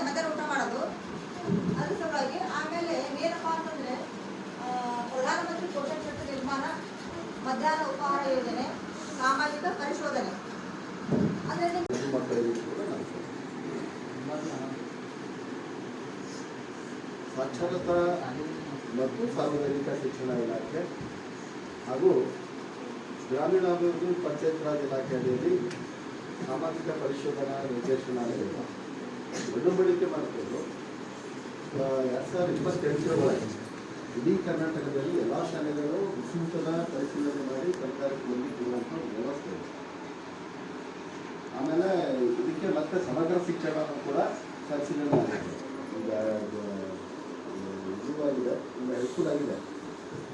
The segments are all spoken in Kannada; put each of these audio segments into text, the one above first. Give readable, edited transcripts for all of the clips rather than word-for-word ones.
ಮಧ್ಯಾಹ್ನ ಊಟ ಮಾಡೋದು. ಅದ್ರ ಸಲುವಾಗಿ ಆಮೇಲೆ ಏನಪ್ಪ ಅಂತಂದ್ರೆ ಪ್ರಧಾನಮಂತ್ರಿ ಪೋಷಣ ಶಕ್ತಿ ನಿರ್ಮಾಣ, ಮಧ್ಯಾಹ್ನ ಉಪಹಾರ ಯೋಜನೆ, ಸಾಮಾಜಿಕ ಪರಿಶೋಧನೆ ಸಾಕ್ಷರತಾ ಮತ್ತು ಸಾರ್ವಜನಿಕ ಶಿಕ್ಷಣ ಇಲಾಖೆ ಹಾಗೂ ಗ್ರಾಮೀಣಾಭಿವೃದ್ಧಿ ಪಂಚಾಯತ್ ರಾಜ್ ಇಲಾಖೆ ಅಡಿಯಲ್ಲಿ ಸಾಮಾಜಿಕ ಪರಿಶೋಧನಾ ನಿರ್ದೇಶನಾಲಯ ಒಡಂಬಡಿಕೆ ಮಾಡಿಕೊಂಡು 2028 ಇಡೀ ಕರ್ನಾಟಕದಲ್ಲಿ ಎಲ್ಲ ಶಾಲೆಗಳು ವಿಸ್ತೃತ ಪರಿಶೀಲನೆ ಮಾಡಿ ಸರ್ಕಾರಕ್ಕೆ ಕೊಡುವಂಥ ವ್ಯವಸ್ಥೆ. ಆಮೇಲೆ ಇದಕ್ಕೆ ಮತ್ತೆ ಸಮಗ್ರ ಶಿಕ್ಷಣವನ್ನು ಕೂಡ ಪರಿಶೀಲನೆ ಆಗಿದೆ. ಈಗ ಇದು ಆಗಿದೆ, ಈಗ ಹೈಸ್ಕೂಲ್ ಆಗಿದೆ,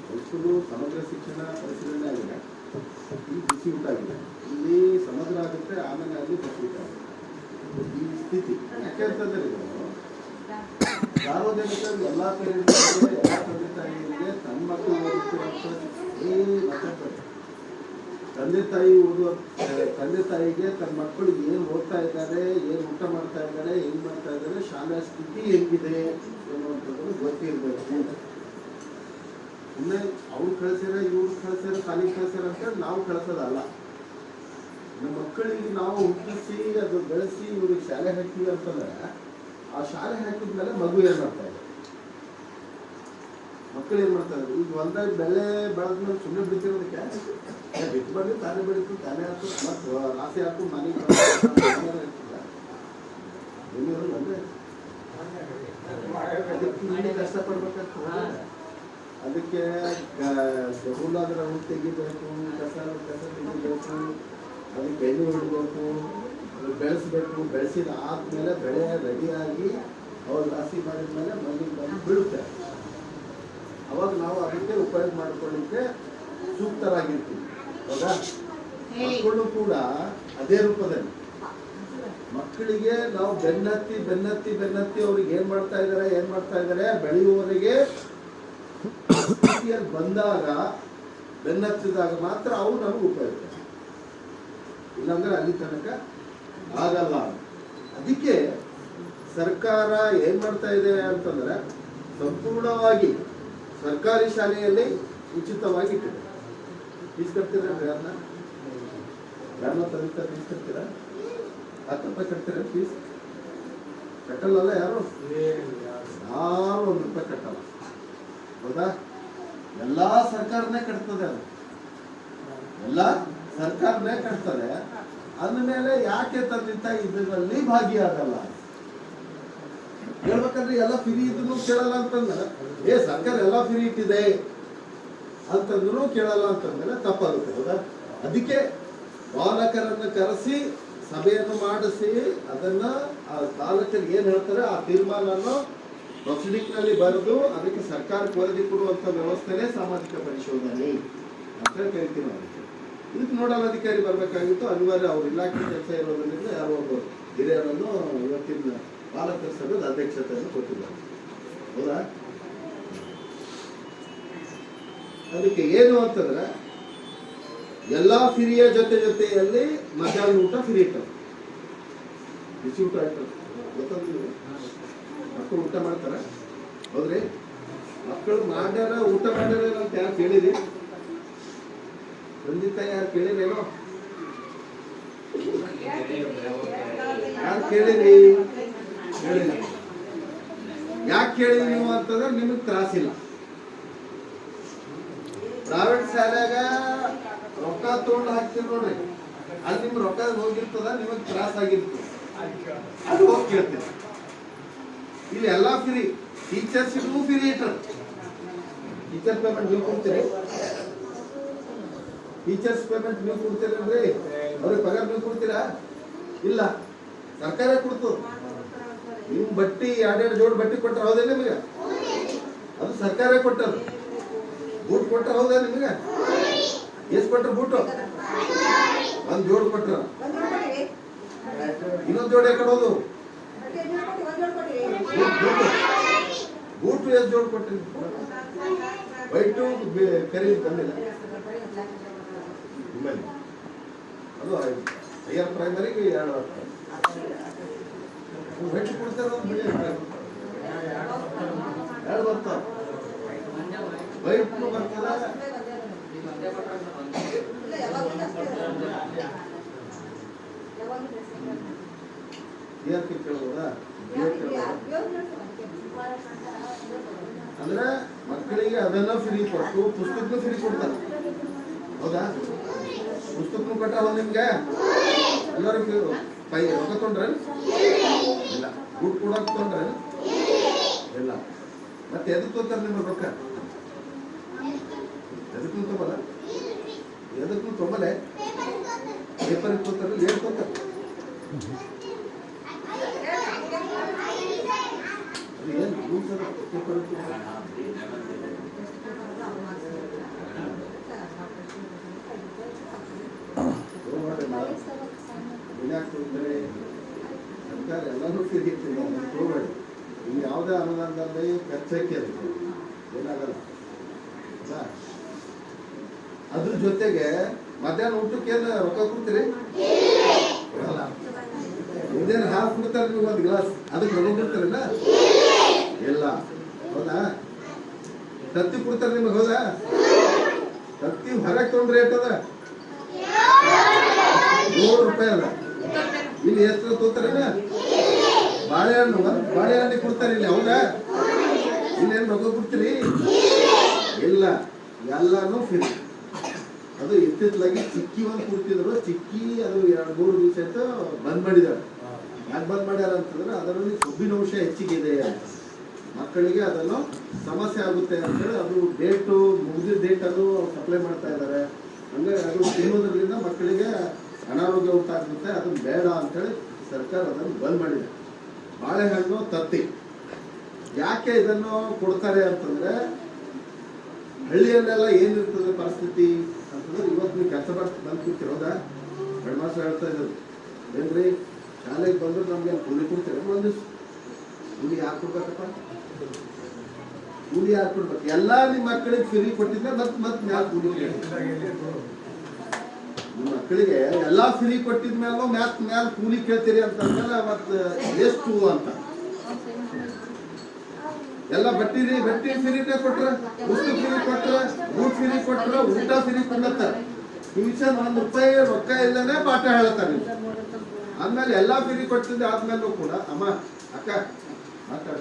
ಹೈಸ್ಕೂಲು ಸಮಗ್ರ ಶಿಕ್ಷಣ ಪರಿಶೀಲನೆ ಆಗಿದೆ, ಈ ಬಿಸಿ ಊಟ ಆಗಿದೆ. ಇಲ್ಲಿ ಸಮಗ್ರ ಆಗುತ್ತೆ, ಆಮೇಲೆ ಅಲ್ಲಿ ಬಿಸಿ ಊಟ ಆಗುತ್ತೆ. ಈ ಸ್ಥಿತಿ ಯಾಕೆ ಅಂತಂದ್ರೆ ಸಾರ್ವಜನಿಕ ಎಲ್ಲ ಪೇರೆಂಟ್ಸ್ಗೆ, ಎಲ್ಲ ತಂದೆ ತಾಯಿಗಳಿಗೆ ತಮ್ಮ ಮಕ್ಕಳು ಓದುತ್ತಿರುವಂಥ ತಂದೆ ತಾಯಿಗೆ ತನ್ನ ಮಕ್ಕಳು ಏನು ಓದ್ತಾ ಇದ್ದಾರೆ, ಏನು ಊಟ ಮಾಡ್ತಾ ಇದ್ದಾರೆ, ಹೆಂಗ್ ಮಾಡ್ತಾ ಇದ್ದಾರೆ, ಶಾಲಾ ಸ್ಥಿತಿ ಹೆಂಗಿದೆ ಅನ್ನುವಂಥದ್ದು ಗೊತ್ತಿರಬೇಕು. ಸುಮ್ಮನೆ ಅವ್ರು ಕಳಿಸ್ಯಾರ, ಇವ್ರು ಕಳಿಸ್ಯಾರ, ಶಾಲೆಗೆ ಕಳಿಸ್ಯಾರ ಅಂತ ನಾವು ಕಳಿಸೋದಲ್ಲ. ನಮ್ಮ ಮಕ್ಕಳಿಗೆ ನಾವು ಹುಟ್ಟಿಸಿ ಅದು ಬೆಳೆಸಿ ಇವ್ರಿಗೆ ಶಾಲೆ ಹಾಕ್ತೀವಿ ಅಂತಂದ್ರೆ ಆ ಶಾಲೆ ಹಾಕಿದ್ಮೇಲೆ ಮಗು ಏನ್ ಮಾಡ್ತಾ ಇದೆ, ಮಕ್ಕಳು ಏನ್ ಮಾಡ್ತಾ ಇದ್ರು. ಈಗ ಹೊಲ್ದಾಗ ಬೆಳೆ ಬೆಳೆದ್ಮೇಲೆ ಸುಮ್ಮನೆ ಬಿಡ್ತಿರೋದಕ್ಕೆ ಬಿಟ್ಟು ಬಂದು ತಾನೇ ಬೆಳೀತು, ತಾನೇ ಹಾಕು, ಮತ್ತು ರಾಸೆ ಹಾಕು, ಮನೆಗೆ ಕಷ್ಟಪಡ್ಬೇಕಾಗ್ತದೆ. ಅದಕ್ಕೆ ಹುಲ್ಲಾದ್ರೆ ಹುಲ್ಲು ತೆಗಿಬೇಕು, ಕಸ ತೆಗಿಬೇಕು, ಅದಕ್ಕೆ ಎಣ್ಣೆ ಹೊಡಿಬೇಕು, ಬೆಳೆಸಬೇಕು. ಬೆಳೆಸಿದ ಆದ್ಮೇಲೆ ಬೆಳೆ ರೆಡಿಯಾಗಿ ಅವ್ರು ರಾಶಿ ಮಾಡಿದ್ಮೇಲೆ ಮನೆಗೆ ಬಂದು ಬೀಳುತ್ತೆ. ಅವಾಗ ನಾವು ಅದಕ್ಕೆ ಉಪಯೋಗ ಮಾಡ್ಕೊಳ್ಳಿಕ್ಕೆ ಸೂಕ್ತರಾಗಿರ್ತೀವಿ. ಹೌದಾ? ಮಕ್ಕಳು ಕೂಡ ಅದೇ ರೂಪದಲ್ಲಿ ಮಕ್ಕಳಿಗೆ ನಾವು ಬೆನ್ನತ್ತಿ ಅವ್ರಿಗೆ ಏನ್ ಮಾಡ್ತಾ ಇದ್ದಾರೆ ಬೆಳೆಯುವವರೆಗೆ ಬಂದಾಗ ಬೆನ್ನತ್ತಿದಾಗ ಮಾತ್ರ ಅವು ನಮಗೆ ಉಪಯೋಗ, ಇಲ್ಲಾಂದ್ರೆ ಅಲ್ಲಿ ತನಕ ಆಗಲ್ಲ. ಅದಕ್ಕೆ ಸರ್ಕಾರ ಏನ್ ಮಾಡ್ತಾ ಇದೆ ಅಂತಂದ್ರೆ ಸಂಪೂರ್ಣವಾಗಿ ಸರ್ಕಾರಿ ಶಾಲೆಯಲ್ಲಿ ಉಚಿತವಾಗಿ ಇಟ್ಟಿದೆ. ಫೀಸ್ ಕಟ್ತೀರಾ? ಯಾರನ್ನ ತಂದೆ ಫೀಸ್ ಕಟ್ತೀರಾ? 10 ರೂಪಾಯಿ ಕಟ್ತೀರಾ ಫೀಸ್? ಕಟ್ಟಲ್ಲ ಯಾರು? 1 ರೂಪಾಯಿ ಕಟ್ಟಲ್ಲ. ಹೌದಾ? ಎಲ್ಲಾ ಸರ್ಕಾರನೇ ಕಟ್ತದೆ, ಅದು ಎಲ್ಲ ಸರ್ಕಾರನೇ ಕಟ್ತದೆ. ಅಂದಮೇಲೆ ಯಾಕೆ ತಂದೆ ತಾಯಿ ಇದರಲ್ಲಿ ಭಾಗಿಯಾಗಲ್ಲ? ಹೇಳ್ಬೇಕಂದ್ರೆ ಎಲ್ಲ ಫ್ರೀ ಇದನ್ನು ಕೇಳಲ್ಲ ಅಂತಂದ್ರೆ, ಸರ್ಕಾರ ಎಲ್ಲ ಫ್ರೀ ಇಟ್ಟಿದೆ ಅಂತಂದ್ರು ಕೇಳಲ್ಲ ಅಂತಂದ್ರೆ ತಪ್ಪಾಗುತ್ತೆ. ಹೌದಾ? ಅದಕ್ಕೆ ಪಾಲಕರನ್ನು ಕರೆಸಿ ಸಭೆಯನ್ನು ಮಾಡಿಸಿ ಅದನ್ನ ಆ ಪಾಲಕರಿಗೆ ಏನ್ ಹೇಳ್ತಾರೆ ಆ ತೀರ್ಮಾನವನ್ನು ಪ್ರೊಸೀಡಿಂಗ್ನಲ್ಲಿ ಬರೆದು ಅದಕ್ಕೆ ಸರ್ಕಾರಕ್ಕೆ ವರದಿ ಕೊಡುವಂತ ವ್ಯವಸ್ಥೆನೇ ಸಾಮಾಜಿಕ ಪರಿಶೋಧನೆ ಅಂತ ಕರಿತೀವಿ ನಾವು. ಇದಕ್ಕೆ ನೋಡಲ್ ಅಧಿಕಾರಿ ಬರಬೇಕಾಗಿತ್ತು, ಅನಿವಾರ್ಯ ಅವ್ರ ಇಲಾಖೆ ಕೆಲಸ ಇರೋದ್ರಿಂದ ಯಾರೋ ಒಬ್ಬರು ಹಿರಿಯರನ್ನು ಇವತ್ತಿನ ಪಾಲಕರ ಸಭೆದ ಅಧ್ಯಕ್ಷತೆಯನ್ನು ಕೊಟ್ಟಿದ್ದಾರೆ. ಹೌದಾ? ಅದಕ್ಕೆ ಏನು ಅಂತಂದ್ರೆ ಎಲ್ಲಾ ಫ್ರೀಯ ಜೊತೆಯಲ್ಲಿ ಮಧ್ಯಾಹ್ನ ಊಟ ಫ್ರೀ ಇಟ್ಟರು, ಬಿಸಿ ಊಟ ಇಟ್ಟರು. ಗೊತ್ತಾಗ್ತದೆ? ಮಕ್ಕಳು ಊಟ ಮಾಡ್ತಾರ? ಹೌದ್ರಿ? ಮಕ್ಕಳು ಮಾಡ್ಯಾರ, ಊಟ ಮಾಡ್ಯಾರ ಅಂತ ಯಾರು ಕೇಳಿರಿ? ತಂದೆ ತಾಯಿ ಯಾರು ಕೇಳಿರೇನೋ? ಯಾರು ಕೇಳಿರಿ? ಹೇಳಿಲ್ಲ. ಯಾಕೆ ಕೇಳಿರಿ ನೀವು ಅಂತಂದ್ರೆ ನಿಮಗೆ ತ್ರಾಸಿಲ್ಲ. ಪ್ರೈವೇಟ್ ಶಾಲೆಯಾಗ ರೊಕ್ಕ ತಗೊಂಡು ಹಾಕ್ತಿರಿ ನೋಡ್ರಿ, ಅಲ್ಲಿ ನಿಮ್ ರೊಕ್ಕ ಹೋಗಿರ್ತದ, ನಿಮಗ್ ತ್ರಾಸ ಆಗಿರ್ತದೆ, ಅದು ಹೋಗಿ ಕೇಳ್ತೀರಿ. ಇಲ್ಲಿ ಎಲ್ಲಾ ಫ್ರೀ, ಟೀಚರ್ಸ್ಗೂ ಫ್ರೀ ಇಟ್ಟರು. ಟೀಚರ್ ಪೇಮೆಂಟ್ ನೀವು ಕೊಡ್ತೀರಿ? ಟೀಚರ್ಸ್ ಪೇಮೆಂಟ್ ನೀವು ಕೊಡ್ತೀರಲ್ರಿ? ಅವ್ರಿಗೆ ಪಗಾರ ನೀವು ಕೊಡ್ತೀರಾ? ಇಲ್ಲ, ಸರ್ಕಾರ ಕೊಡ್ತು. ನೀವು ಬಟ್ಟಿ 2 ಜೋಡ್ ಬಟ್ಟಿ ಕೊಟ್ಟರೆ ಹೌದಾ ನಿಮಗೆ? ಅದು ಸರ್ಕಾರ ಕೊಟ್ಟರು. ಬೂಟ್ ಕೊಟ್ಟರೆ ಹೌದಾ ನಿಮಗೆ? ಎಷ್ಟು ಕೊಟ್ಟರು ಬೂಟು? 1 ಜೋಡ್ ಕೊಟ್ಟರು. ಇನ್ನೊಂದು ಜೋಡಿ ಯಾಕಡೆ ಹೋದು? ಬೂಟು ಎಷ್ಟು ಜೋಡ್ ಕೊಟ್ರಿ? ವೈಟು ಕರಿ ಬಂದಿಲ್ಲ. ಅದು ಹೈಯರ್ ಪ್ರೈಮರಿಗೆ 2 ವರ್ಷ. ಹೆಚ್ಚು ಕೊಡ್ತಾರೆ ಎರಡು ಬರ್ತಾವ ವೈಟ್ನು ಬರ್ತದ ಇಲ್ಲ ಯಾವಾಗಲೂ ಅಷ್ಟೇ DRP ಕೇಳ್ಬೋದಾ? ಅಂದ್ರೆ ಮಕ್ಕಳಿಗೆ ಅದನ್ನ ಫ್ರೀ ಕೊಟ್ಟು ಪುಸ್ತಕನು ಫ್ರೀ ಕೊಡ್ತಾರೆ. ಹೌದಾ? ಪುಸ್ತಕನು ಕೊಟ್ಟಾವ ನಿಮ್ಗೆ ಎಲ್ಲರಿಗೂ ರೊಕ್ಕ ತೊಗೊಂಡ್ರೆ ಇಲ್ಲ, ದುಡ್ಡು ಕೊಡಕ್ ತೊಗೊಂಡ್ರೆ ಇಲ್ಲ. ಮತ್ತೆ ಎದಕ್ ತೊಂತಾರೆ ನಿಮ್ಮ ರೊಕ್ಕ? ಎದಕ್ಕೂ ತೊಗೊಲ್ಲ, ಎದಕ್ಕೂ ತೊಗೊಲೆ. ಪೇಪರ್ ತೊಂತಾರೆ, ಏನ್ ತೊಂತಾರೆ? ಏನು ಪೇಪರ್ ಸರ್ಕಾರ ಎಲ್ಲರೂ ಫ್ರೀ ತಗೋಬೇಡಿ. ಇನ್ನು ಯಾವುದೇ ಅನುದಾನದಲ್ಲಿ ಖರ್ಚಕ್ಕೆ ಇರುತ್ತೆ, ಏನಾಗಲ್ಲ. ಅದ್ರ ಜೊತೆಗೆ ಮಧ್ಯಾಹ್ನ ಊಟಕ್ಕೆ ಏನು ರೊಕ್ಕ ಕೊಡ್ತೀರಿ? ಇದೇನು ಹಾಲು ಕೊಡ್ತಾರೆ ನೀವು ಒಂದು ಗ್ಲಾಸ್, ಅದಕ್ಕೆ ರೊಕ್ಕ ಕೊಡ್ತಾರಲ್ಲ? ಇಲ್ಲ. ಹೌದಾ? ತತ್ತಿ ಕೊಡ್ತಾರೆ ನಿಮಗೆ? ಹೌದಾ? ತತ್ತಿ ಹೊರಗೆ ತೊಗೊಂಡು ರೇಟ್ ಅದ ₹100 ಅದ. ಇಲ್ಲಿ ಎಷ್ಟು ತೋತಾರೇನ? ಬಾಳೆಹಣ್ಣು ಕೊಡ್ತಾರೆ ಇಲ್ಲಿ. ಹೌದಾ? ಇಲ್ಲೇನು ರೊಕ್ಕ ಕೊಡ್ತೀರಿ? ಇಲ್ಲ, ಎಲ್ಲಾನು ಫ್ರೀ. ಅದು ಇತ್ತಿತ್ತಲಾಗಿ ಚಿಕ್ಕಿ ಒಂದು ಕೊಡ್ತಿದ್ರು. ಚಿಕ್ಕಿ ಅದು 2-3 ದಿವಸ ಆಯ್ತು ಬಂದ್ ಮಾಡಿದ್ದಾರೆ. ಯಾಕೆ ಬಂದ್ ಮಾಡ್ಯಾರ ಅಂತಂದ್ರೆ ಅದರಲ್ಲಿ ಕೊಬ್ಬಿನ ಅಂಶ ಹೆಚ್ಚಿಗಿದೆ, ಮಕ್ಕಳಿಗೆ ಅದನ್ನು ಸಮಸ್ಯೆ ಆಗುತ್ತೆ ಅಂತೇಳಿ ಅದು ಮುಗಿದ ಡೇಟನ್ನು ಸಪ್ಲೈ ಮಾಡ್ತಾ ಇದ್ದಾರೆ. ಹಂಗಾಗಿ ಅದು ತಿನ್ನೋದ್ರಿಂದ ಮಕ್ಕಳಿಗೆ ಅನಾರೋಗ್ಯ ಉಂಟಾಗುತ್ತೆ, ಅದನ್ನು ಬೇಡ ಅಂತೇಳಿ ಸರ್ಕಾರ ಅದನ್ನು ಬಂದ್ ಮಾಡಿದೆ. ಬಾಳೆಹಣ್ಣು, ತತ್ತಿ ಯಾಕೆ ಇದನ್ನು ಕೊಡ್ತಾರೆ ಅಂತಂದ್ರೆ ಹಳ್ಳಿಯಲ್ಲೆಲ್ಲ ಏನಿರ್ತದೆ ಪರಿಸ್ಥಿತಿ ಅಂತಂದ್ರೆ, ಇವತ್ತು ನೀವು ಕೆಲಸ ಬಂದು ಕೂತಿರೋದಾ? ಹೆಡ್ ಮಾಸ್ಟರ್ ಹೇಳ್ತಾ ಇದ್ರು, ಏನ್ರಿ ಶಾಲೆಗೆ ಬಂದ್ರೆ ನಮ್ಗೆ ಕೂಲಿ ಕೊಡ್ತೀರ? ಒಂದು ಕೂಲಿ ಯಾಕೆ ಕೊಡ್ಬೇಕಪ್ಪ? ಕೂಲಿ ಯಾಕೆ ಕೊಡ್ಬೇಕು? ಎಲ್ಲ ನಿಮ್ಮ ಮಕ್ಕಳಿಗೆ ಫ್ರೀ ಕೊಟ್ಟಿದ್ರೆ ಮತ್ತೆ ಮ್ಯಾಲ ಕೂಲಿ ನಿಮ್ಮ ಮಕ್ಕಳಿಗೆ ಎಲ್ಲಾ ಫ್ರೀ ಕೊಟ್ಟಿದ್ಮೇಲೂ ಮ್ಯಾಲ ಕೂಲಿ ಕೇಳ್ತೀರಿ ಅಂತಂದ್ರೆ ಮತ್ತೆ ಎಷ್ಟು ಅಂತ. ಎಲ್ಲ ಬಟ್ಟಿ ಫ್ರೀನೇ ಕೊಟ್ರ, ಪುಸ್ತಕ ಫ್ರೀ ಕೊಟ್ರ, ಬೂಟ್ ಫ್ರೀ ಕೊಟ್ರ, ಊಟ ಫ್ರೀ ಕೊಡ್ಲತ್ತಾರ. ಟ್ಯೂಷನ್ ₹1 ರೊಕ್ಕ ಇಲ್ಲನೇ ಪಾಠ ಹೇಳ್ತಾರೆ. ಆದ್ಮೇಲೆ ಎಲ್ಲಾ ಫ್ರೀ ಕೊಟ್ಟಿದ್ದೆ ಆದ್ಮೇಲೂ ಕೂಡ ಅಮ್ಮ ಅಕ್ಕ ಮಾತಾಡ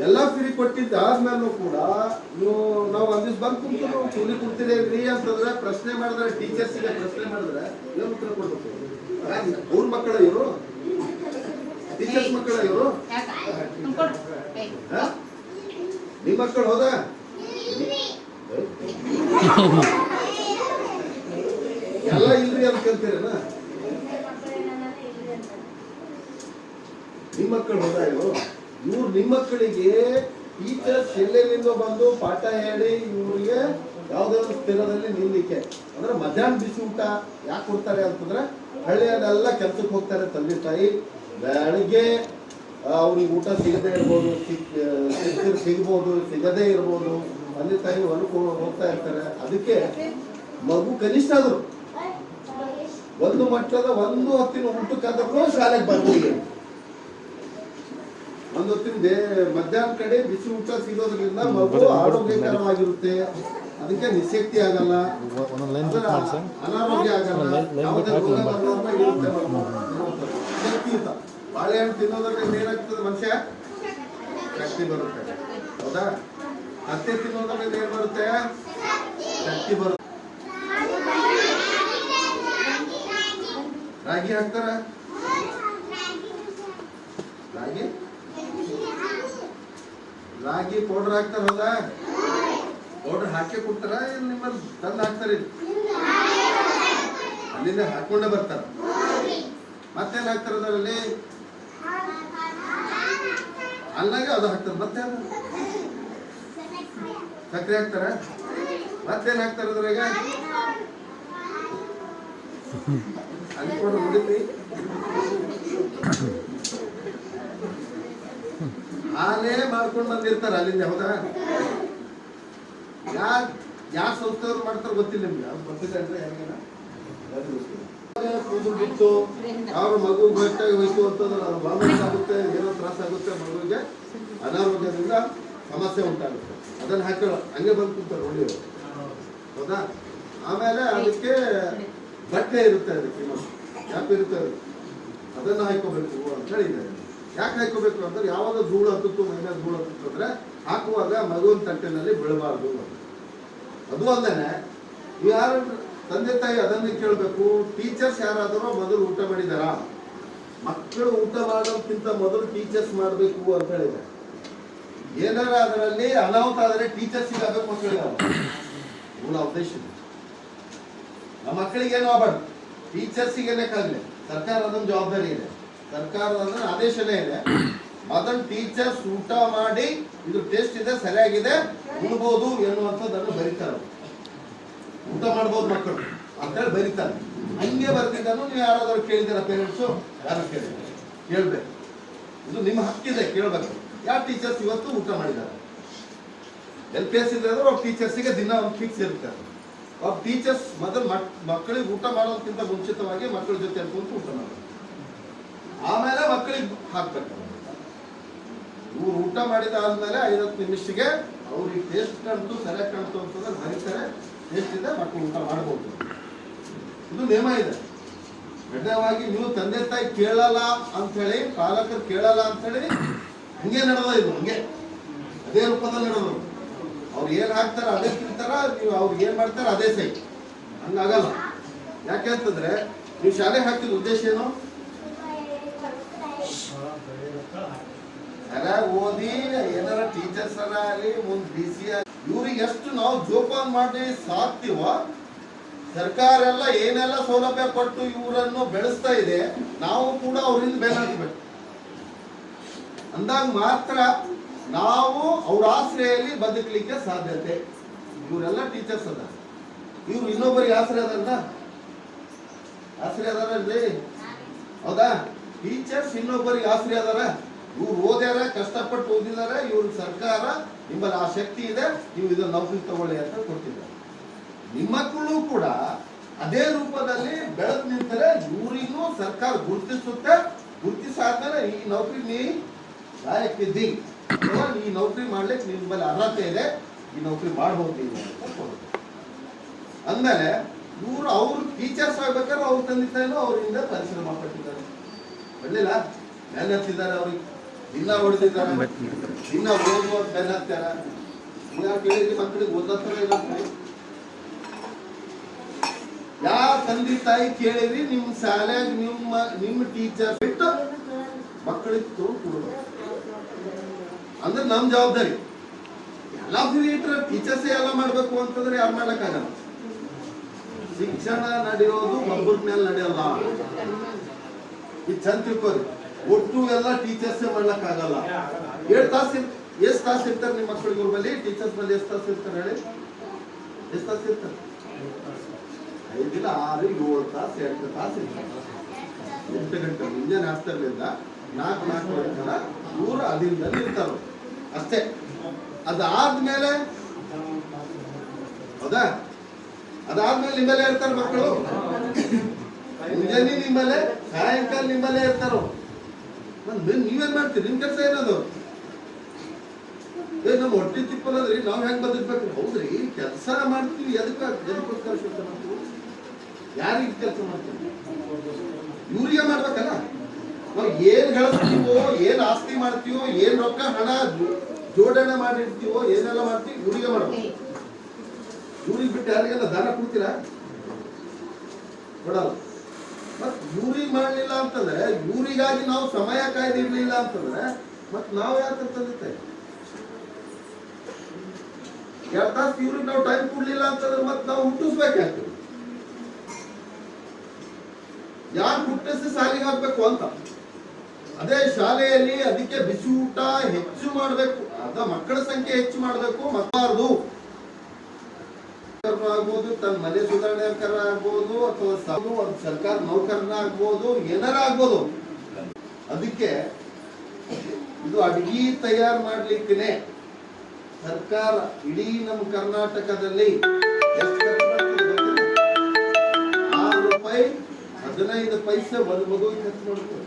ಎಲ್ಲಾ ಫ್ರೀ ಕೊಟ್ಟಿದ್ದ ಆದ್ಮೇಲೂ ಕೂಡ ನಾವು ಒಂದಿವ್ಸ ಬಂದು ಕುಂತು ನಾವು ಕೂಲಿ ಕೊಡ್ತೀರಿ ಅಂತಂದ್ರೆ ಪ್ರಶ್ನೆ ಮಾಡಿದ್ರೆ, ಟೀಚರ್ಸ್ಗೆ ಪ್ರಶ್ನೆ ಮಾಡಿದ್ರೆ ಏನು ಉತ್ತರ ಕೊಡ್ಬೇಕು? ಅವ್ರ ಮಕ್ಕಳ ಇವರು, ಟೀಚರ್ಸ್ ಮಕ್ಕಳ ಇವರು, ನಿಮ್ಮ ಮಕ್ಕಳು? ಹೌದಾ? ಎಲ್ಲ ಇಲ್ರಿ ಅಂತ ಕೇಳ್ತೀರೇನ? ನಿಮ್ಮ ಮಕ್ಕಳು? ಹೌದಾ? ಇವ್ರು ನಿಮ್ಮ ಮಕ್ಕಳಿಗೆ ಟೀಚರ್ಸ್ ಎಲ್ಲೆಲ್ಲಿಂದ ಬಂದು ಪಾಠ ಹೇಳಿ ಇವ್ರಿಗೆ ಯಾವುದೇ ಒಂದು ಸ್ಥಿರದಲ್ಲಿ ನಿಲ್ಲಿಕ್ಕೆ ಅಂದ್ರೆ ಮಧ್ಯಾಹ್ನ ಬಿಸಿ ಊಟ ಯಾಕೆ ಕೊಡ್ತಾರೆ ಅಂತಂದ್ರೆ ಹಳ್ಳಿಯಲ್ಲೆಲ್ಲ ಕೆಲ್ಸಕ್ಕೆ ಹೋಗ್ತಾರೆ ತಂದೆ ತಾಯಿ. ಬೆಳಗ್ಗೆ ಅವ್ರಿಗೆ ಊಟ ಸಿಗದೇ ಇರ್ಬೋದು, ಸಿಗ್ಬೋದು, ಸಿಗದೇ ಇರ್ಬೋದು. ತಂದೆ ತಾಯಿ ಹೊರಗೆ ಹೋಗ್ತಾ ಇರ್ತಾರೆ. ಅದಕ್ಕೆ ಮಗು ಕನಿಷ್ಠ ಆದ್ರು ಒಂದು ಮಟ್ಟದ 1 ಹೊತ್ತಿನ ಊಟಕ್ಕಾದ್ರೂ ಶಾಲೆಗೆ ಬರ್ತೀವಿ. 1 ಹೊತ್ತಿನ ಮಧ್ಯಾಹ್ನ ಕಡೆ ಬಿಸಿ ಊಟ ಸಿಗೋದ್ರಿಂದ ಮಗು ಆರೋಗ್ಯಕರವಾಗಿರುತ್ತೆ. ಅದಕ್ಕೆ ನಿಶಕ್ತಿ ಆಗಲ್ಲ, ಅನಾರೋಗ್ಯ ಆಗಲ್ಲ, ಯಾವುದೇ ರೋಗ ಬರೋದ್ರಿಂದ ಇರುತ್ತೆ. ಶಕ್ತಿ ಇತ್ತ ಬಾಳೆಹಣ್ಣು ತಿನ್ನೋದ್ರಿಂದ ಏನಾಗ್ತದೆ? ಮನುಷ್ಯ ಶಕ್ತಿ ಬರುತ್ತೆ. ಹೌದಾ? ಹತ್ತಿ ತಿನ್ನೋದ್ರಿಂದ ಏನ್ ಬರುತ್ತೆ? ಶಕ್ತಿ ಬರುತ್ತೆ. ರಾಗಿ ಹಾಕ್ತಾರ? ರಾಗಿ ಪೌಡರ್ ಹಾಕ್ತಾರ? ಹೌದಾ? ಪೌಡರ್ ಹಾಕಿ ಕೊಡ್ತಾರ? ನಿಮ್ಮಲ್ಲಿ ತಂದು ಹಾಕ್ತಾರ? ಅಲ್ಲಿಂದ ಹಾಕೊಂಡೇ ಬರ್ತಾರ. ಮತ್ತೇನ್ ಹಾಕ್ತಾರ ಅದರಲ್ಲಿ? ಅಲ್ಲಾಗೆ ಅದು ಹಾಕ್ತಾರ. ಮತ್ತೆ ಸಕ್ಕರೆ ಹಾಕ್ತಾರ? ಮತ್ತೇನ್ ಹಾಕ್ತಾರ ಅದ್ರಾಗ? ಅಲ್ಲಿ ಕೂಡ ನೋಡಿದ್ರಿ ಹಾಲೇ ಮಾಡ್ಕೊಂಡು ಬಂದಿರ್ತಾರ ಅಲ್ಲಿಂದ. ಹೌದಾ? ಯಾವ ಸಂಸ್ಥೆಯವ್ರು ಮಾಡ್ತಾರ ಗೊತ್ತಿಲ್ಲ ನಿಮ್ಗೆ? ಅದು ಗೊತ್ತಿಲ್ಲ ಅಂದ್ರೆ ಹೆಂಗೇನ ಕೂದಲು ಬಿಟ್ಟು ಯಾವ ಮಗು ಬೆಟ್ಟಾಗಿ ಹೋಯ್ತು ಅಂತಂದ್ರೆ ಅದು ಬಾಮಸ್ ಆಗುತ್ತೆ, ಏನೋ ತ್ರಾಸ ಆಗುತ್ತೆ, ಮಗುವಿಗೆ ಅನಾರೋಗ್ಯದಿಂದ ಸಮಸ್ಯೆ ಉಂಟಾಗುತ್ತೆ. ಅದನ್ನ ಹಾಕಿ ಹಂಗೆ ಬಂದು ಕೂತಾರೆ ಒಳ್ಳೆಯವರು, ಹೌದಾ? ಆಮೇಲೆ ಅದಕ್ಕೆ ಬಟ್ಟೆ ಇರುತ್ತೆ, ಅದಕ್ಕೆ ಯಾಕೆ ಇರುತ್ತೆ ಅದಕ್ಕೆ, ಅದನ್ನು ಹಾಕೋಬೇಕು ಅಂತ ಹೇಳಿದ್ದಾರೆ. ಯಾಕೆ ಹಾಕೋಬೇಕು ಅಂದ್ರೆ ಯಾವಾಗ ಧೂಳು ಹತ್ತಿತ್ತು, ಮೈನ ಧೂಳು ಹತ್ತಿತ್ತು ಅಂದ್ರೆ ಹಾಕುವಾಗ ಮಗುವಿನ ತಟ್ಟೆನಲ್ಲಿ ಬೀಳಬಾರ್ದು. ಅದು ಅಲ್ಲದೆ ಯಾರು ತಂದೆ ತಾಯಿ ಅದನ್ನೇ ಕೇಳಬೇಕು. ಟೀಚರ್ಸ್ ಯಾರಾದರೂ ಮೊದಲು ಊಟ ಮಾಡಿದಾರ? ಮಕ್ಕಳು ಊಟ ಮಾಡೋದಕ್ಕಿಂತ ಮೊದಲು ಟೀಚರ್ಸ್ ಮಾಡಬೇಕು ಅಂತ ಹೇಳಿದ್ದಾರೆ. ಏನಾರ ಅದರಲ್ಲಿ ಅನಾಹುತ ಆದರೆ ಟೀಚರ್ಸಿಗೆ ಆಗಬೇಕು ಮಕ್ಕಳಿಗೆ ಮೂಲ ಉದ್ದೇಶ. ನಮ್ಮ ಮಕ್ಕಳಿಗೆ ಏನೋ ಆಗಬಾರ್ದು, ಟೀಚರ್ಸಿಗೇನೆ ಕಾಗಲಿ. ಸರ್ಕಾರ ಅದನ್ನ ಜವಾಬ್ದಾರಿ ಇದೆ, ಸರ್ಕಾರದ ಆದೇಶನೇ ಇದೆ. ಅದನ್ನ ಟೀಚರ್ಸ್ ಊಟ ಮಾಡಿ ಇದು ಟೇಸ್ಟ್ ಇದೆ, ಸರಿಯಾಗಿದೆ, ಉಣ್ಬೋದು ಎನ್ನುವಂಥದ್ದನ್ನು ಬರೀತಾರೆ. ಊಟ ಮಾಡ್ಬೋದು ಮಕ್ಕಳು ಅಂತೇಳಿ ಬರೀತಾರೆ. ಹಂಗೆ ಬರ್ತಿದ್ದಾನು. ನೀವು ಯಾರಾದ್ರೂ ಕೇಳಿದಾರ? ಪೇರೆಂಟ್ಸು ಯಾರು ಕೇಳ್ಬೇಕು. ಇದು ನಿಮ್ಮ ಹಕ್ಕಿದೆ, ಕೇಳ್ಬೇಕು. ಯಾವ ಟೀಚರ್ಸ್ ಇವತ್ತು ಊಟ ಮಾಡಿದ್ದಾರೆ? LPS ಇದ್ರೆ ಅವ್ರ ಟೀಚರ್ಸಿಗೆ ದಿನ ಒಂದು ಫಿಕ್ಸ್ ಇರ್ತಾರೆ. ಅವ್ರ ಟೀಚರ್ಸ್ ಮೊದಲು ಮಕ್ಕಳಿಗೆ ಊಟ ಮಾಡೋದಕ್ಕಿಂತ ಮುಂಚಿತವಾಗಿ ಮಕ್ಕಳ ಜೊತೆ ಅನ್ಕೊಂತ ಊಟ ಮಾಡೋದು, ಆಮೇಲೆ ಮಕ್ಕಳಿಗೆ ಹಾಕ್ಬೇಕು. ಇವ್ರು ಊಟ ಮಾಡಿದಾದ್ಮೇಲೆ 5-10 ನಿಮಿಷಕ್ಕೆ ಅವ್ರಿಗೆ ಟೇಸ್ಟ್ ಕಾಣ್ತು, ಸರಿಯಾಗಿ ಕಾಣ್ತು ಅಂತಂದ್ರೆ ಬರೀತಾರೆ. ಟೇಸ್ಟ್ ಇದೆ, ಮಕ್ಕಳು ಊಟ ಮಾಡ್ಬೋದು. ಇದು ನಿಯಮ ಇದೆ. ಕಡ್ಡಾಯವಾಗಿ ನೀವು ತಂದೆ ತಾಯಿ ಕೇಳಲ್ಲ ಅಂತ ಹೇಳಿ, ಪಾಲಕರು ಕೇಳಲ್ಲ ಅಂತ ಹೇಳಿ ಹಂಗೆ ನಡೆದ. ಇದು ಹಂಗೆ ಅದೇ ರೂಪದಲ್ಲಿ ನಡೆದು ಅವ್ರು ಏನ್ ಹಾಕ್ತಾರ ಅದೇ ತಿಂತಾರ, ನೀವು ಅವ್ರಿಗೆ ಏನ್ ಮಾಡ್ತಾರ ಅದೇ ಸೈ. ಹಂಗಾಗಲ್ಲ. ಯಾಕೆ ಅಂತಂದ್ರೆ ನೀವು ಶಾಲೆಗೆ ಹಾಕಿದ ಉದ್ದೇಶ ಏನು? ಸರಿಯಾಗಿ ಓದಿ ಏನಾರ ಟೀಚರ್ಸ್ ಆಗಲಿ, ಮುಂದೆ DC ಇವ್ರಿಗೆ ಎಷ್ಟು ನಾವು ಜೋಪಾನ ಮಾಡಿ ಸಾಕ್ತಿವ, ಸರ್ಕಾರ ಎಲ್ಲ ಏನೆಲ್ಲ ಸೌಲಭ್ಯ ಕೊಟ್ಟು ಇವರನ್ನು ಬೆಳೆಸ್ತಾ ಇದೆ, ನಾವು ಕೂಡ ಅವರಿಂದ ಬೆಲೆ ಹಾಕಬೇಕು. ಅಂದಾಗ ಮಾತ್ರ ನಾವು ಅವ್ರ ಆಶ್ರಯಲ್ಲಿ ಬದುಕಲಿಕ್ಕೆ ಸಾಧ್ಯತೆ. ಇವರೆಲ್ಲ ಟೀಚರ್ಸ್ ಅದ, ಇವ್ರು ಇನ್ನೊಬ್ಬರಿಗೆ ಆಶ್ರಯ ಅದಲ್ಲ, ಆಶ್ರಯ ಅದಾರಲ್ರಿ, ಹೌದಾ? ಟೀಚರ್ಸ್ ಇನ್ನೊಬ್ಬರಿಗೆ ಆಶ್ರಯ ಅದಾರ. ಇವ್ರು ಓದ್ಯಾರ, ಕಷ್ಟಪಟ್ಟು ಓದಿದಾರೆ, ಇವ್ರಿಗೆ ಸರ್ಕಾರ ನಿಮ್ಮಲ್ಲಿ ಆ ಶಕ್ತಿ ಇದೆ, ನೀವು ಇದನ್ನ ನೌಕರಿ ತಗೊಳ್ಳಿ ಅಂತ ಕೊಡ್ತಿದ್ದಾರೆ. ನಿಮ್ಮ ಮಕ್ಕಳು ಕೂಡ ಅದೇ ರೂಪದಲ್ಲಿ ಬೆಳೆದು ನಿಂತರೆ ಇವರಿಗೂ ಸರ್ಕಾರ ಗುರುತಿಸುತ್ತೆ. ಗುರುತಿಸಾದ್ಮೇಲೆ ಈ ನೌಕರಿ ನೀ ಲಾಯಕ್ಕಿದ್ದಿ, ಅಥವಾ ಈ ನೌಕರಿ ಮಾಡ್ಲಿಕ್ಕೆ ನಿಮ್ಮಲ್ಲಿ ಅರ್ಹತೆ ಇದೆ, ಈ ನೌಕರಿ ಮಾಡ್ಬೋದು ನೀವು ಅಂತ ಕೊಡುತ್ತೆ. ಅಂದಮೇಲೆ ಇವರು ಅವ್ರು ಟೀಚರ್ಸ್ ಆಗ್ಬೇಕಾದ್ರೆ ಅವ್ರ ತಂದೆ ತಾಯಿನೂ ಅವರಿಂದ ಪರಿಶ್ರಮ ಪಟ್ಟಿದ್ದಾರೆ, ಒಳ್ಳಿಲ್ಲ ಬೆನ್ನ ಹತ್ತಿದ್ದಾರೆ. ಅವ್ರಿಗೆ ದಿನ ಹೊಡೆದಿದ್ದಾರೆ, ದಿನ ಓದುವ ಬೆನ್ನ ಹತ್ತಾರ. ಕೇಳಿದ್ರೆ ಮಕ್ಕಳಿಗೆ ಓದತ್ತಾರ ಇಲ್ಲ? ಯಾವ ತಂದೆ ತಾಯಿ ಕೇಳಿದ್ರಿ ನಿಮ್ಮ ಶಾಲೆಯಾಗ ನಿಮ್ಮ ಟೀಚರ್ ಬಿಟ್ಟು ಮಕ್ಕಳಿಗೆ ಕೊಡ್ಬೇಕು ಅಂದ್ರೆ ನಮ್ ಜವಾಬ್ದಾರಿ. ಎಲ್ಲ ಟೀಚರ್ಸೇ ಎಲ್ಲ ಮಾಡ್ಬೇಕು ಅಂತಂದ್ರೆ ಯಾರು ಮಾಡ್ಲಕ್ಕಾಗಲ್ಲ. ಶಿಕ್ಷಣ ನಡೆಯೋದು ಒಬ್ಬರ ಮೇಲೆ ನಡೆಯಲ್ಲ. ಇದು ಚಂದ ತಿಳ್ಕೋರಿ. ಒಟ್ಟು ಎಲ್ಲ ಟೀಚರ್ಸೇ ಮಾಡ್ಲಕ್ಕಾಗಲ್ಲ. 7 ತಾಸು ಎಷ್ಟು ತಾಸು ಇರ್ತಾರೆ ನಿಮ್ಮ ಮಕ್ಕಳಿಗೆ? ಅವ್ರ ಬಳಿ ಟೀಚರ್ಸ್ ಬಳಿ ಎಷ್ಟು ತಾಸು ಇರ್ತಾರೆ ಹೇಳಿ? ಎಷ್ಟು ತಾಸು ಇರ್ತಾರೆ? 5 ಇಲ್ಲ 6, 7 ತಾಸು, 8 ತಾಸು ಇರ್ತಾರೆ. 8 ಗಂಟೆ ಮುಂಜಾನೆ ಹಾಸ್ಟೆಲ್ನಿಂದ 4 ತನ ಇವರು ಅದಿಂದಲ್ಲಿ ಇರ್ತಾರ ಅಷ್ಟೇ. ಅದಾದ್ಮೇಲೆ ಹೌದಾ? ಅದಾದ್ಮೇಲೆ ನಿಮ್ಮಲ್ಲೇ ಇರ್ತಾರೆ ಮಕ್ಕಳು. ಮುಂಜಾನೆ ನಿಮ್ಮಲ್ಲೇ, ಸಾಯಂಕಾಲ ನಿಮ್ಮಲ್ಲೇ ಇರ್ತಾರೋ. ನೀವೇನ್ ಮಾಡ್ತೀರಿ? ನಿಮ್ ಕೆಲಸ ಏನದು? ನಮ್ಮ ಹೊಟ್ಟೆ ತಿಪ್ಪಲದ್ರಿ, ನಾವ್ ಹೆಂಗ್ ಬದುಕ್ಬೇಕು? ಹೌದ್ರಿ, ಕೆಲಸ ಮಾಡ್ತೀವಿ. ಎದಕ್ಕೋಸ್ಕರ ಕೆಲಸ ಮಾಡ್ತೀವಿ? ಯಾರಿಗೆ ಕೆಲಸ ಮಾಡ್ತೀವಿ? ಇವ್ರಿಗೆ ಮಾಡ್ಬೇಕಲ್ಲ. ನಾವು ಏನ್ ಗಳಿಸ್ತೀವೋ, ಏನ್ ಆಸ್ತಿ ಮಾಡ್ತೀವೋ, ಏನ್ ರೊಕ್ಕ ಹಣ ಜೋಡಣೆ ಮಾಡಿರ್ತೀವೋ, ಏನೆಲ್ಲ ಮಾಡ್ತೀವಿ ಇವ್ರಿಗೆ ಮಾಡ್ಬೇಕು. ಇವ್ರಿಗೆ ಬಿಟ್ಟು ಯಾರಿಗೆಲ್ಲ ದಾನ ಕೊಡ್ತೀರಾ? ಕೊಡಲ್ಲ. ಮತ್ ಇವ್ರಿಗೆ ಮಾಡ್ಲಿಲ್ಲ ಅಂತಂದ್ರೆ, ಇವ್ರಿಗಾಗಿ ನಾವು ಸಮಯ ಕಾಯ್ದಿರ್ಲಿಲ್ಲ ಅಂತಂದ್ರೆ ಮತ್ ನಾವ್ ಯಾಕೆ ತಂದಿತ್ತೆ? 2 ತಾಸು ಇವ್ರಿಗೆ ನಾವು ಟೈಮ್ ಕೊಡ್ಲಿಲ್ಲ ಅಂತಂದ್ರೆ ಮತ್ ನಾವು ಹುಟ್ಟಿಸ್ಬೇಕಾಗ್ತದೆ. ಯಾರು ಹುಟ್ಟಿಸಿ ಶಾಲೆಗೆ ಹಾಕ್ಬೇಕು ಅಂತ. ಅದೇ ಶಾಲೆಯಲ್ಲಿ ಅದಕ್ಕೆ ಬಿಸಿ ಊಟ ಹೆಚ್ಚು ಮಾಡಬೇಕು, ಅದ ಮಕ್ಕಳ ಸಂಖ್ಯೆ ಹೆಚ್ಚು ಮಾಡಬೇಕು. ಮಕ್ಕಳಾರ್ದು ಆಗ್ಬೋದು, ತನ್ನ ಮನೆ ಸುಧಾರಣೆ ಆಗ್ಬೋದು, ಅಥವಾ ಒಂದು ಸರ್ಕಾರ ನೌಕರನ ಆಗ್ಬೋದು, ಏನಾರ ಆಗ್ಬೋದು. ಅದಕ್ಕೆ ಇದು ಅಡಿಗೆ ತಯಾರು ಮಾಡ್ಲಿಕ್ಕೆ ಸರ್ಕಾರ ಇಡೀ ನಮ್ಮ ಕರ್ನಾಟಕದಲ್ಲಿ ಎಷ್ಟು 6 ರೂಪಾಯಿ 15 ಪೈಸೆ ಒಂದು ಮಗುವಿಗೆ ಖರ್ಚು ಮಾಡ್ತಾರೆ.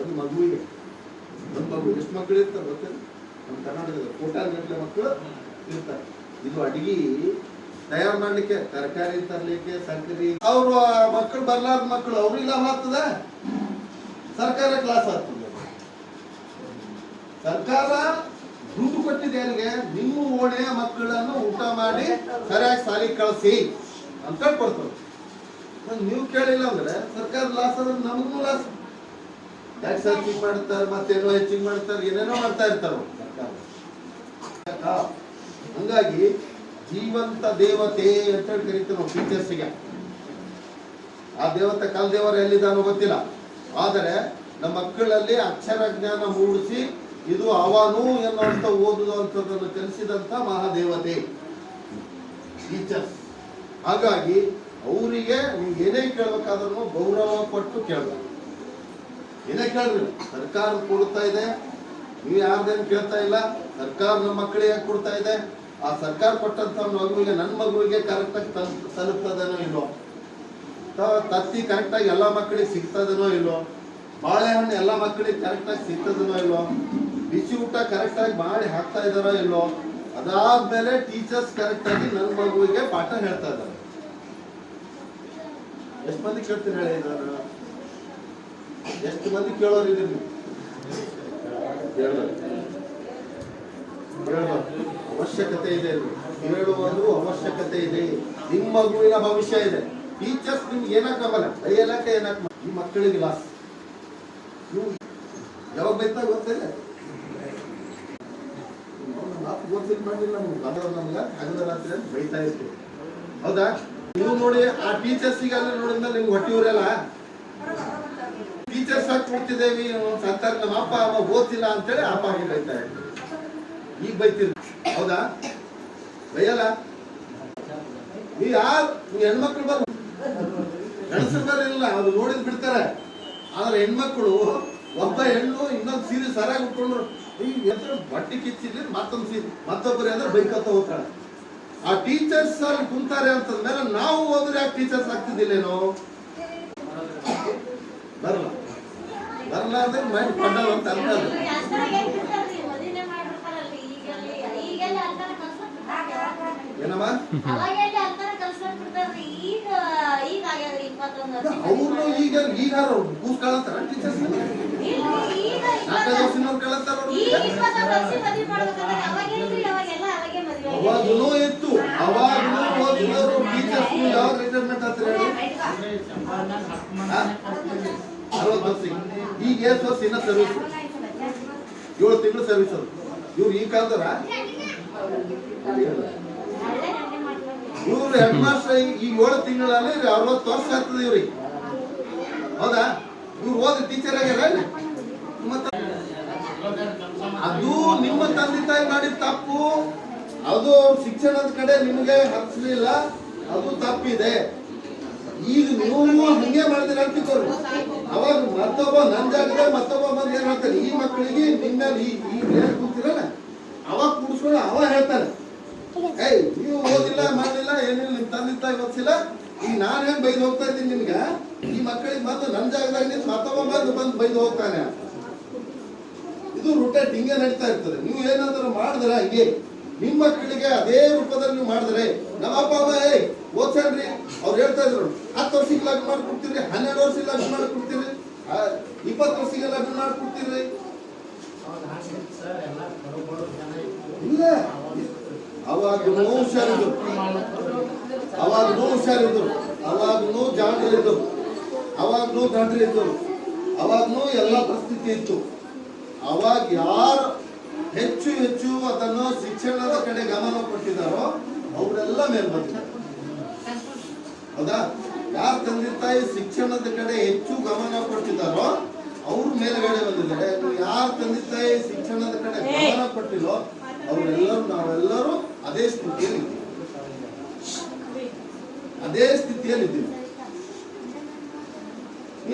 ಒಂದು ಮಗುವಿಗೆ ಎಷ್ಟು ಮಕ್ಕಳು ಇರ್ತಾರೆ ಗೊತ್ತಿಲ್ಲ, ನಮ್ಮ ಕರ್ನಾಟಕದ ಕೋಟಾನುಗಟ್ಟಲೆ ಮಕ್ಕಳು ಇರ್ತಾರೆ. ಇದು ಅಡಿಗೆ ತಯಾರು ಮಾಡ್ಲಿಕ್ಕೆ, ತರಕಾರಿ ತರ್ಲಿಕ್ಕೆ, ಸಕ್ಕರೆ, ಅವ್ರು ಮಕ್ಕಳು ಬರ್ಲಾರ್ದ ಮಕ್ಕಳು ಅವ್ರಿಗೆ ಲಾಭ ಆಗ್ತದ, ಸರ್ಕಾರ ಕ್ಲಾಸ್ ಆಗ್ತದೆ. ಸರ್ಕಾರ ದುಡ್ಡು ಕೊಟ್ಟಿದೆ ಯಾರಿಗೆ? ನಿಮ್ಮ ಓಣೆಯ ಮಕ್ಕಳನ್ನು ಊಟ ಮಾಡಿ ಸರಿಯಾಗಿ ಸಾಲಿಗೆ ಕಳಿಸಿ ಅಂತ ಕೊಡ್ತಾರೆ. ನೀವು ಕೇಳಿಲ್ಲ ಅಂದ್ರೆ ಸರ್ಕಾರ ಲಾಸ್ ಅಂದ್ರೆ ನಮಗೂ ಲಾಸ್. ಟ್ಯಾಕ್ಸ್ ಹೆಚ್ಚಿಗೆ ಮಾಡ್ತಾರೆ, ಮತ್ತೇನೋ ಹೆಚ್ಚಿಗೆ ಮಾಡ್ತಾರೆ, ಏನೇನೋ ಮಾಡ್ತಾ ಇರ್ತಾರೆ ಸರ್ಕಾರ. ಹಂಗಾಗಿ ಜೀವಂತ ದೇವತೆ ಅಂತ ಕರಿತೀವಿ ನಾವು ಟೀಚರ್ಸ್ಗೆ. ಆ ದೇವತೆ ಕಲ್ದೇವರು ಎಲ್ಲಿದ್ದಾನೋ ಗೊತ್ತಿಲ್ಲ, ಆದರೆ ನಮ್ಮ ಮಕ್ಕಳಲ್ಲಿ ಅಕ್ಷರ ಜ್ಞಾನ ಮೂಡಿಸಿ ಇದು ಅವನು ಎನ್ನುವಂತ ಓದುವಂಥದ್ದನ್ನು ಕಲಿಸಿದಂತ ಮಹಾದೇವತೆ ಟೀಚರ್ಸ್. ಹಾಗಾಗಿ ಅವರಿಗೆ ನೀವು ಏನೇ ಕೇಳಬೇಕಾದ್ರೂ ಗೌರವ ಕೊಟ್ಟು ಕೇಳಬೇಕು. ಏನೇ ಕೇಳ್ರಿ, ಸರ್ಕಾರ ಕೊಡ್ತಾ ಇದೆ, ನೀವು ಯಾರ್ದೇನು ಕೇಳ್ತಾ ಇಲ್ಲ. ಸರ್ಕಾರ ನಮ್ಮ ಮಕ್ಕಳಿಗೆ ಕೊಡ್ತಾ ಇದೆ. ಆ ಸರ್ಕಾರ ಕೊಟ್ಟಂತ ಮಗುವಿಗೆ, ನನ್ನ ಮಗುವಿಗೆ ಕರೆಕ್ಟಾಗಿ ತಲುಪ್ತದೇನೋ ಇಲ್ಲೋ, ತತ್ತಿ ಕರೆಕ್ಟಾಗಿ ಎಲ್ಲ ಮಕ್ಕಳಿಗೆ ಸಿಗ್ತದೇನೋ ಇಲ್ಲೋ, ಬಾಳೆಹಣ್ಣು ಎಲ್ಲ ಮಕ್ಕಳಿಗೆ ಕರೆಕ್ಟಾಗಿ ಸಿಗ್ತದೇನೋ ಇಲ್ಲೋ, ಬಿಸಿ ಊಟ ಕರೆಕ್ಟಾಗಿ ಮಾಡಿ ಹಾಕ್ತಾ ಇದಾರೋ ಇಲ್ಲೋ, ಅದಾದ್ಮೇಲೆ ಟೀಚರ್ಸ್ ಕರೆಕ್ಟಾಗಿ ನನ್ನ ಮಗುವಿಗೆ ಪಾಠ ಹೇಳ್ತಾ ಇದ್ದಾರೆ. ಎಷ್ಟು ಮಂದಿ ಕೇಳ್ತೀನಿ ಹೇಳಿ, ಎಷ್ಟು ಮಂದಿ ಕೇಳೋರು ಇದೀರಿ ನೀವು? ಅವಶ್ಯಕತೆ ಇದೆ, ಹೇಳುವುದು ಅವಶ್ಯಕತೆ ಇದೆ. ನಿಮ್ಮ ಮಗುವಿನ ಭವಿಷ್ಯ ಇದೆ. ಟೀಚರ್ಸ್ ನಿಮ್ಗೆ ಏನಾಗಲ್ಲ, ಕೈಯಲ್ಲಕ್ಕೆ ಏನಾಗ ಈ ಮಕ್ಕಳಿಗೆ ಲಾಸ್. ನೀವು ಯಾವಾಗ ಬೈತಾ ಗೊತ್ತಿಲ್ಲ, ಮಾತು ಗೊತ್ತಿಲ್ಲ ಮಾಡಿಲ್ಲ ನಮ್ಗೆ ಹಗಲ ರಾತ್ರಿ ಅಂತ ಬೈತಾ ಇರ್ತೀವಿ, ಹೌದಾ? ನೀವು ನೋಡಿ ಆ ಟೀಚರ್ಸಿಗೆ ಅಲ್ಲಿ ನೋಡಿದ್ಮೇಲೆ ನಿಮ್ಗೆ ಹೊಟ್ಟಿವ್ರಲ್ಲ, ಟೀಚರ್ಸ್ ಹಾಕಿ ಕೊಡ್ತಿದ್ದೇವೆ ಸರ್ಕಾರ, ನಮ್ಮ ಅಪ್ಪ ಅಮ್ಮ ಓದ್ತಿಲ್ಲ ಅಂತೇಳಿ ಅಪ್ಪ ಅಮ್ಮ ಬೈತಾ ಇರ್ತೀವಿ. ಈಗ ಬೈತೀರಿ, ಹೌದಾ? ಬೈಯಲ್ಲ. ನೀವು ಯಾರು ಹೆಣ್ಮಕ್ಳು ಬರ್ ಗಂಡಸರು ಬರಲಿಲ್ಲ, ಅದು ನೋಡಿದ್ ಬಿಡ್ತಾರೆ. ಆದ್ರೆ ಹೆಣ್ಮಕ್ಳು, ಒಬ್ಬ ಹೆಣ್ಣು ಇನ್ನೊಂದು ಸೀರೆ ಸರಿಯಾಗಿ ಉಟ್ಕೊಂಡ್ರು ಬಟ್ಟೆ ಕಿಚ್ಚಿದ್ರೆ ಮತ್ತೊಂದು ಸೀರೆ, ಮತ್ತೊಬ್ಬರು ಅಂದ್ರೆ ಬೈಕತ್ತ ಹೋಗ್ತಾಳೆ. ಆ ಟೀಚರ್ಸ್ ಅಲ್ಲಿ ಕುಂತಾರೆ ಅಂತಂದ್ಮೇಲೆ ನಾವು ಹೋದ್ರೆ ಯಾಕೆ ಟೀಚರ್ಸ್ ಆಗ್ತಿದ್ದಿಲ್ಲೇನೋ? ಬರಲ್ಲ ಬರಲ್ಲ ಅಂದ್ರೆ ಮೈಂಡ್ ಪಡ್ಡಲ್ಲ ಅಂತ ಅರ್ಥ. ಏನಮ್ಮ ಅವ್ರು ಈಗ ಕೂಸ್ಕೊಳ್ಳಂತಾರ ಟೀಚರ್ಸ್, ಅವಾಗೂ ಇತ್ತು, ಅವಾಗೂ ಓದಿದವರು ಟೀಚರ್ಸ್ ಯಾವಾಗ ರಿಟೈರ್ಮೆಂಟ್ ಆಗ್ತಾರೆ 60 ವರ್ಷ. ಈಗ ಎಷ್ಟು ವರ್ಷ ಇನ್ನ ಸರ್ವಿಸ್? 7 ತಿಂಗಳು ಸರ್ವಿಸ್. ಅದು ಇವ್ರು ಈ ಕಾಲದರ ಇವ್ರು ಹೆಡ್ ಮಾಸ್ಟರ್ ಈ 7 ತಿಂಗಳಲ್ಲಿ 60 ವರ್ಷ ಆಗ್ತದೆ ಇವ್ರಿಗೆ, ಹೌದಾ? ಇವ್ರು ಓದಿ ಟೀಚರ್ ಆಗ್ಯಾರ. ಅದು ನಿಮ್ಮ ತಂದೆ ತಾಯಿ ಮಾಡಿದ ತಪ್ಪು, ಅದು ಶಿಕ್ಷಣದ ಕಡೆ ನಿಮಗೆ ಹರಿಸಲಿಲ್ಲ, ಅದು ತಪ್ಪಿದೆ. ಈಗ ನೀವು ಹಂಗೆ ಮಾಡಿದಿರ ಅಂತಿಕೋರು. ಅವಾಗ ಮತ್ತೊಬ್ಬ ನನ್ನ ಜಾಗದ ಮತ್ತೊಬ್ಬ ಬಂದು ಏನ್ ಹೇಳ್ತಾನೆ, ಈ ಮಕ್ಕಳಿಗೆ ನಿಮ್ಮ ಈಗ ಏನ್ ಕೂತಿರಲ್ಲ ಅವಾಗ ಕೂಡಿಸ್ಕೊಂಡು ಅವ ಹೇಳ್ತಾನೆ, ಏಯ್ ನೀವು ಓದಿಲ್ಲ ಮಾಡಲಿಲ್ಲ ಏನಿಲ್ಲ, ನಿಮ್ ತಂದೆ ತಾಯಿ ಓದಿಸಿಲ್ಲ, ಈಗ ನಾನು ಹೆಂಗ್ ಬೈದು ಹೋಗ್ತಾ ಇದ್ದೀನಿ ನಿಮ್ಗ, ಈ ಮಕ್ಕಳಿಗೆ ಬಂದು ನನ್ನ ಜಾಗದಾಗ ನಿಂತು ಮತ್ತೊಬ್ಬ ಬಂದು ಬೈದು ಹೋಗ್ತಾನೆ. ಇದು ರೂಟೇಟ್ ಹಿಂಗೆ ನಡೀತಾ ಇರ್ತದೆ. ನೀವು ಏನಾದರೂ ಮಾಡಿದ್ರೆ ಹಂಗೆ ನಿಮ್ಮ ಮಕ್ಕಳಿಗೆ ಅದೇ ರೂಪದಲ್ಲಿ ನೀವು ಮಾಡಿದ್ರೆ, ನಮ್ಮ ಅಪ್ಪ ಅಮ್ಮ ಓದ್ಸಣ್ರಿ ಅವ್ರು ಹೇಳ್ತಾ ಇದ್ರು 10 ವರ್ಷಕ್ಕೆ ಲಗ್ನ ಮಾಡ್ಕೊಡ್ತೀರಿ, 12 ವರ್ಷಕ್ಕೆ ಲಗ್ನ ಮಾಡ್ಕೊಡ್ತೀರಿ, 20 ವರ್ಷಕ್ಕೆ ಲಗ್ನ ಮಾಡ್ಕೊಡ್ತೀರಿ. ಇಲ್ಲ, ಅವಾಗೂ ಹುಷಾರಿದ್ರು, ಅವಾಗೂ ಹುಷಾರಿದ್ರು, ಅವಾಗೂ ಜಾಣರಿದ್ರು, ಅವಾಗೂ ದಂಡ್ರಿದ್ರು, ಅವಾಗೂ ಎಲ್ಲ ಪರಿಸ್ಥಿತಿ ಇತ್ತು. ಅವಾಗ ಯಾರು ಹೆಚ್ಚು ಹೆಚ್ಚು ಅದನ್ನು ಶಿಕ್ಷಣದ ಕಡೆ ಗಮನ ಕೊಟ್ಟಿದ್ದಾರೋ ಅವರೆಲ್ಲ ಮೇಲ್ ಬಂದಿದ್ದಾರೆ, ಹೌದಾ? ಯಾರ ತಂದೆ ತಾಯಿ ಶಿಕ್ಷಣದ ಕಡೆ ಹೆಚ್ಚು ಗಮನ ಕೊಟ್ಟಿದ್ದಾರೋ ಅವ್ರು ಮೇಲ್ಗಡೆ ಬಂದಿದ್ದಾರೆ. ಯಾರ ತಂದೆ ತಾಯಿ ಶಿಕ್ಷಣದ ಕಡೆ ಗಮನ ಕೊಟ್ಟಿಲ್ಲೋ ಅವರೆಲ್ಲರೂ ನಾವೆಲ್ಲರೂ ಅದೇ ಸ್ಥಿತಿಯಲ್ಲಿ ಇದ್ದೀವಿ.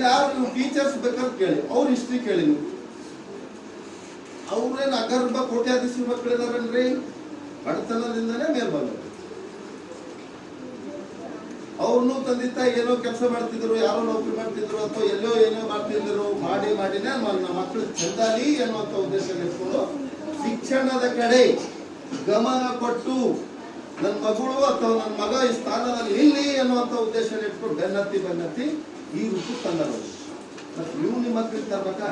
ಯಾರು ನೀವು ಟೀಚರ್ಸ್ ಬೇಕಾದ್ರೆ ಕೇಳಿ, ಅವ್ರ ಹಿಸ್ಟ್ರಿ ಕೇಳಿ. ನೀವು ಅವ್ರೇನು ಅಗರ್ಭ ಕೋಟ್ಯಾಧೀಶ ಮಕ್ಕಳಿದಾರನ್ರಿ, ಬಡತನದಿಂದನೇ ಮೇಲ್ ಬಂದ್ರು. ಅವ್ರನ್ನೂ ತಂದೆ ತಾಯಿ ಏನೋ ಕೆಲಸ ಮಾಡ್ತಿದ್ರು, ಯಾರೋ ನೌಕರಿ ಮಾಡ್ತಿದ್ರು, ಅಥವಾ ಎಲ್ಲೋ ಏನೋ ಮಾಡ್ತಿದ್ರು, ಮಾಡಿನೇ ನಮ್ಮ ಮಕ್ಕಳು ಚೆಂದಾಲಿ ಅನ್ನುವಂಥ ಉದ್ದೇಶ ಇಟ್ಕೊಂಡು ಶಿಕ್ಷಣದ ಕಡೆ ಗಮನ ಕೊಟ್ಟು ನನ್ನ ಮಗಳು ಅಥವಾ ನನ್ನ ಮಗ ಈ ಸ್ಥಾನದಲ್ಲಿ ಇಲ್ಲಿ ಅನ್ನುವಂಥ ಉದ್ದೇಶ ಇಟ್ಕೊಂಡು ಬೆನ್ನತ್ತಿ ಈ ರೂಪ ತಂದರು. ನೀವು ನಿಮ್ಮ ಮಕ್ಕಳಿಗೆ ತರ್ಬೇಕಾ?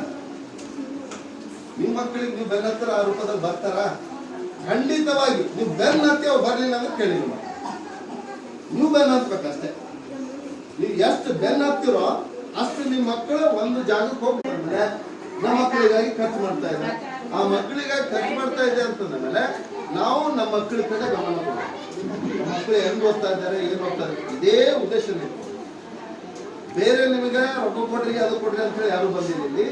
ನಿಮ್ಮ ಮಕ್ಕಳಿಗೆ ನೀವು ಬೆನ್ನತ್ತರ ಆ ರೂಪದಲ್ಲಿ ಬರ್ತಾರ? ಖಂಡಿತವಾಗಿ ನೀವು ಬೆನ್ನತ್ತಿ ಅವ್ರು ಬರ್ಲಿಲ್ಲ ಅಂದ್ರೆ ಕೇಳಿ ನೀವು ಬೆನ್ನ ಹತ್ಬೇಕಷ್ಟೇ. ನೀವು ಎಷ್ಟು ಬೆನ್ನ ಹತ್ತಿರೋ ಅಷ್ಟು ನಿಮ್ಮ ಮಕ್ಕಳು ಒಂದು ಜಾಗಕ್ಕೆ ಹೋಗ್ತಾರೆ. ನಮ್ಮ ಮಕ್ಕಳಿಗಾಗಿ ಖರ್ಚು ಮಾಡ್ತಾ ಇದ್ದಾರೆ, ಆ ಮಕ್ಕಳಿಗಾಗಿ ಖರ್ಚು ಮಾಡ್ತಾ ಇದೆ ಅಂತಂದ್ಮೇಲೆ ನಾವು ನಮ್ಮ ಮಕ್ಕಳ ಕಡೆ ಗಮನ ಕೊಡಬೇಕು. ನಮ್ಮ ಮಕ್ಕಳು ಹೆಂಗ್ ಓದ್ತಾ ಇದ್ದಾರೆ, ಏನು ಓದ್ತಾ ಇದ್ದಾರೆ, ಇದೇ ಉದ್ದೇಶ ಇತ್ತು. ಬೇರೆ ನಿಮಗೆ ರೊಕ್ಕ ಕೊಡ್ರಿ ಅದು ಕೊಡ್ರಿ ಅಂತ ಹೇಳಿ ಯಾರು ಬಂದಿಲ್ಲ.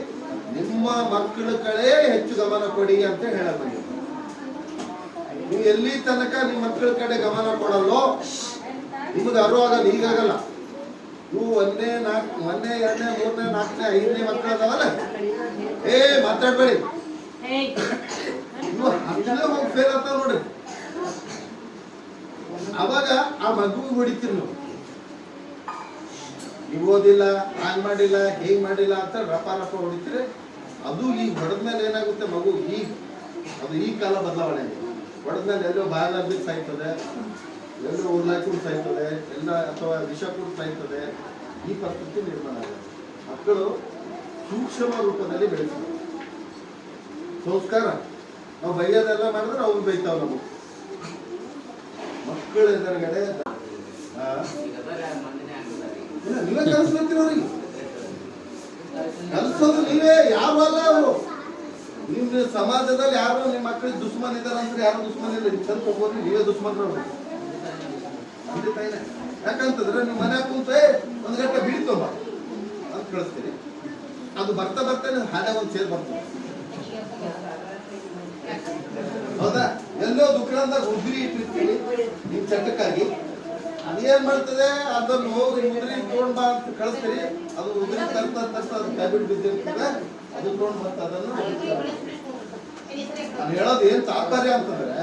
ನಿಮ್ಮ ಮಕ್ಕಳ ಕಡೆ ಹೆಚ್ಚು ಗಮನ ಕೊಡಿ ಅಂತ ಹೇಳಕ್ ಬಂದಿಲ್ಲ. ನೀವು ಎಲ್ಲಿ ತನಕ ನಿಮ್ಮ ಮಕ್ಕಳ ಕಡೆ ಗಮನ ಕೊಡಲ್ಲೋ ನಿಮಗೆ ಅರು ಆಗಲ್ಲ. ಈಗಾಗಲ್ಲ. ನೀವು 1ನೇ 2ನೇ 3ನೇ 4ನೇ 5ನೇ ಮಕ್ಕಳು ಅದಾವಲ್ಲ, ಮಾತಾಡ್ಬೇಡಿ. ನೀವು 10ನೇ ಹೋಗಿ ಫೇಲ್ ಆಗ್ತಾವ ನೋಡ್ರಿ. ಅವಾಗ ಆ ಮಗುವಿಗೆ ಹೊಡಿತೀರಿ ನೀವು ಓದಿಲ್ಲ, ಹಾಂಗ್ ಮಾಡಿಲ್ಲ, ಹೇಗ್ ಮಾಡಿಲ್ಲ ಅಂತ ರಪ ಹೊಡಿತೀರಿ. ಅದು ಈಗ ಹೊಡೆದ್ಮೇಲೆ ಏನಾಗುತ್ತೆ ಮಗು, ಅದು ಈ ಕಾಲ ಬದಲಾವಣೆ. ಹೊಡೆದ್ಮೇಲೆ ಎಲ್ಲೋ ಬಾಯಾಗಿ ಸಾಯ್ತದೆ, ಎಲ್ಲೋ ಉರ್ಲಾಕಿ ಸಾಯ್ತದೆ, ಎಲ್ಲ ಅಥವಾ ವಿಷ ಕೂಡ ಸಾಯ್ತದೆ. ಈ ಪರಿಸ್ಥಿತಿ ನಿರ್ಮಾಣ ಆಗುತ್ತೆ. ಮಕ್ಕಳು ಸೂಕ್ಷ್ಮ ರೂಪದಲ್ಲಿ ಬೆಳೆಸ್ತಾರೆ. ಸಂಸ್ಕಾರ ನಾವು ಬೈಯೋದೆಲ್ಲ ಮಾಡಿದ್ರೆ ಅವ್ರು ಬೈತಾವ. ನಮಗೆ ಮಕ್ಕಳ ಎದುರುಗಡೆ ನೀವೇ ಕಲಿಸ್ಬೇಕಿರ ಅವ್ರಿಗೆ. ಕಲಿಸೋದು ನೀವೇ. ಯಾವಲ್ಲ ಅವರು ನಿಮ್ಮ ಸಮಾಜದಲ್ಲಿ ಯಾರು ನಿಮ್ಮ ಮಕ್ಕಳಿಗೆ ದುಶ್ಮನ್ ಇದಾರೆ ಅಂದ್ರೆ ಯಾರು ದುಶ್ಮನ್ ಇಲ್ಲ. ಚಂದ ಹೋಗೋದು ನೀವೇ ದುಶ್ಮನ್ರು ಅವ್ರು. ಯಾಕಂತಂದ್ರೆ ನೀವು ಮನೆ ಕುಂತೆ 1 ಗಂಟೆ ಬೀಳ್ತೋಬ ಅಂತ ಕಳಿಸ್ತೀರಿ. ಅದು ಬರ್ತಾ ಹಾಡೆ ಒಂದು ಸೇರ್ ಬರ್ತದೆ. ಹೌದಾ? ಎಲ್ಲೋ ದುಃಖದಾಗ ಉದ್ರಿ ಇಟ್ಟಿರ್ತೀವಿ ನಿಮ್ ಚಟಕ್ಕಾಗಿ. ಅದೇನ್ ಮಾಡ್ತದೆ, ಅದನ್ನು ಹೋಗಿ ಉದ್ರಿ ತಗೊಂಡ್ ಬಾ ಅಂತ ಕಳಿಸ್ತೀರಿ. ಅದು ಉದ್ರಿ ತರ್ತಾ ಅದು ಕ್ಯಾಬಿಟ್ ಬಿದ್ದಿರ್ತದೆ. ಅದು ತಗೊಂಡ್ ಬರ್ತಾ ಅದನ್ನು ನಾನು ಹೇಳೋದು ಏನ್ ತಾತ್ಪರ್ಯ ಅಂತಂದ್ರೆ